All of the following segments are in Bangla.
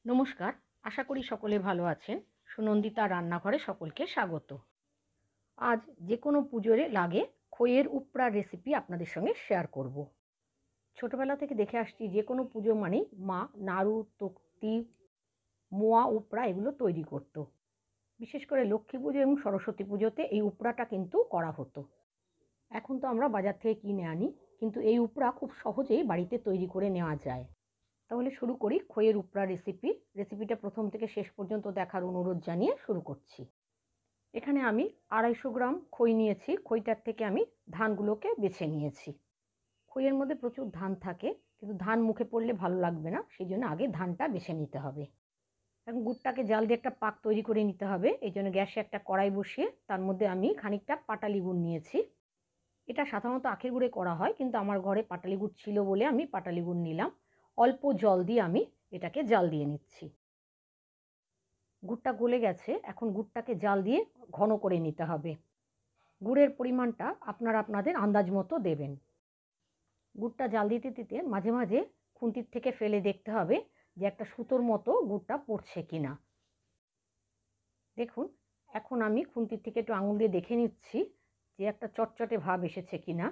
নমস্কার, আশা করি সকলে ভালো আছেন। সুনন্দিতা রান্নাঘরে সকলকে স্বাগত। আজ যে কোনো পুজোরে লাগে খইয়ের উপড়ার রেসিপি আপনাদের সঙ্গে শেয়ার করব। ছোটবেলা থেকে দেখে আসছি যে কোনো পুজো মানেই মা নাড়ু, তক্তি, মোয়া উপড়া এগুলো তৈরি করত। বিশেষ করে লক্ষ্মী পুজো এবং সরস্বতী পুজোতে এই উপড়াটা কিন্তু করা হতো। এখন তো আমরা বাজার থেকে কিনে আনি, কিন্তু এই উপড়া খুব সহজেই বাড়িতে তৈরি করে নেওয়া যায়। তাহলে শুরু করি খইয়ের উপড়া রেসিপিটা প্রথম থেকে শেষ পর্যন্ত দেখার অনুরোধ জানিয়ে শুরু করছি। এখানে আমি 250 গ্রাম খই নিয়েছি। খইটার থেকে আমি ধানগুলোকে বেছে নিয়েছি। খইয়ের মধ্যে প্রচুর ধান থাকে, কিন্তু ধান মুখে পড়লে ভালো লাগবে না, সেই জন্য আগে ধানটা বেছে নিতে হবে। এখন গুড়টাকে জাল দিয়ে একটা পাক তৈরি করে নিতে হবে। এই জন্য গ্যাসে একটা কড়াই বসিয়ে তার মধ্যে আমি খানিকটা পাটালি গুড় নিয়েছি। এটা সাধারণত আখের গুড়ে করা হয়, কিন্তু আমার ঘরে পাটালি গুড় ছিল বলে আমি পাটালি গুড় নিলাম। অল্প জল দিয়ে আমি এটাকে জাল দিয়ে নিচ্ছি। গুড়টা গলে গেছে, এখন গুড়টাকে জাল দিয়ে ঘন করে নিতে হবে। গুড়ের পরিমাণটা আপনারা আপনাদের আন্দাজ মতো দেবেন। গুড়টা জাল দিতে দিতে মাঝে মাঝে খুন্তির থেকে ফেলে দেখতে হবে যে একটা সুতোর মতো গুড়টা পড়ছে কিনা। দেখুন, এখন আমি খুন্তির থেকে একটু আঙুল দিয়ে দেখে নিচ্ছি যে একটা চটচটে ভাব এসেছে কিনা।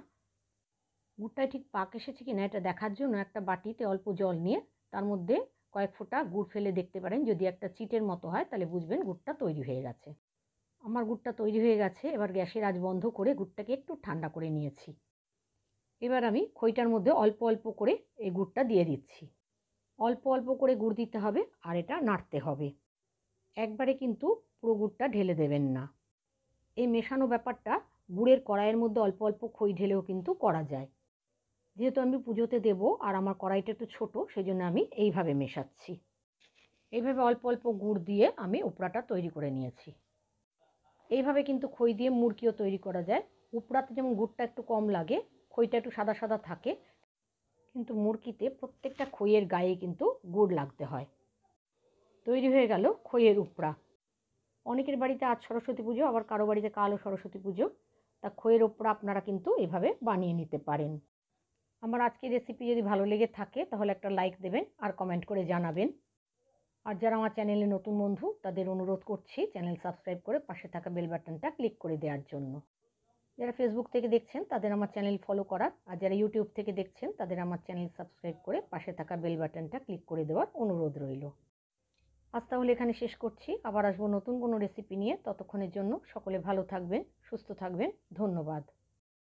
গুড়টায় ঠিক পাক এসেছে কিনা এটা দেখার জন্য একটা বাটিতে অল্প জল নিয়ে তার মধ্যে কয়েক ফোঁটা গুড় ফেলে দেখতে পারেন। যদি একটা চিটের মতো হয় তাহলে বুঝবেন গুড়টা তৈরি হয়ে গেছে। আমার গুড়টা তৈরি হয়ে গেছে। এবার গ্যাসের আঁচ বন্ধ করে গুড়টাকে একটু ঠান্ডা করে নিয়েছি। এবার আমি খইটার মধ্যে অল্প অল্প করে এই গুড়টা দিয়ে দিচ্ছি। অল্প অল্প করে গুড় দিতে হবে আর এটা নাড়তে হবে। একবারে কিন্তু পুরো গুড়টা ঢেলে দেবেন না। এই মেশানো ব্যাপারটা গুড়ের কড়াইয়ের মধ্যে অল্প অল্প খই ঢেলেও কিন্তু করা যায়। যেহেতু আমি পুজোতে দেব আর আমার কড়াইটা একটু ছোটো, সেই জন্য আমি এইভাবে মেশাচ্ছি। এইভাবে অল্প অল্প গুড় দিয়ে আমি উপড়াটা তৈরি করে নিয়েছি। এইভাবে কিন্তু খই দিয়ে মুড়কিও তৈরি করা যায়। উপড়াতে যেমন গুড়টা একটু কম লাগে, খইটা একটু সাদা সাদা থাকে, কিন্তু মুড়কিতে প্রত্যেকটা খইয়ের গায়ে কিন্তু গুড় লাগতে হয়। তৈরি হয়ে গেল খইয়ের উপড়া। অনেকের বাড়িতে আজ সরস্বতী পুজো, আবার কারো বাড়িতে কালও সরস্বতী পুজো। তা খইয়ের উপড়া আপনারা কিন্তু এভাবে বানিয়ে নিতে পারেন। আমার আজকের রেসিপি যদি ভালো লেগে থাকে তাহলে একটা লাইক দেবেন আর কমেন্ট করে জানাবেন। আর যারা আমার চ্যানেলে নতুন বন্ধু তাদের অনুরোধ করছি চ্যানেল সাবস্ক্রাইব করে পাশে থাকা বেল বাটনটা ক্লিক করে দেওয়ার জন্য। যারা ফেসবুক থেকে দেখছেন তাদের আমার চ্যানেল ফলো করার, আর যারা ইউটিউব থেকে দেখছেন তাদের আমার চ্যানেল সাবস্ক্রাইব করে পাশে থাকা বেল বাটনটা ক্লিক করে দেওয়ার অনুরোধ রইল। আজ তাহলে এখানে শেষ করছি। আবার আসবো নতুন কোনো রেসিপি নিয়ে। ততক্ষণের জন্য সকলে ভালো থাকবেন, সুস্থ থাকবেন। ধন্যবাদ।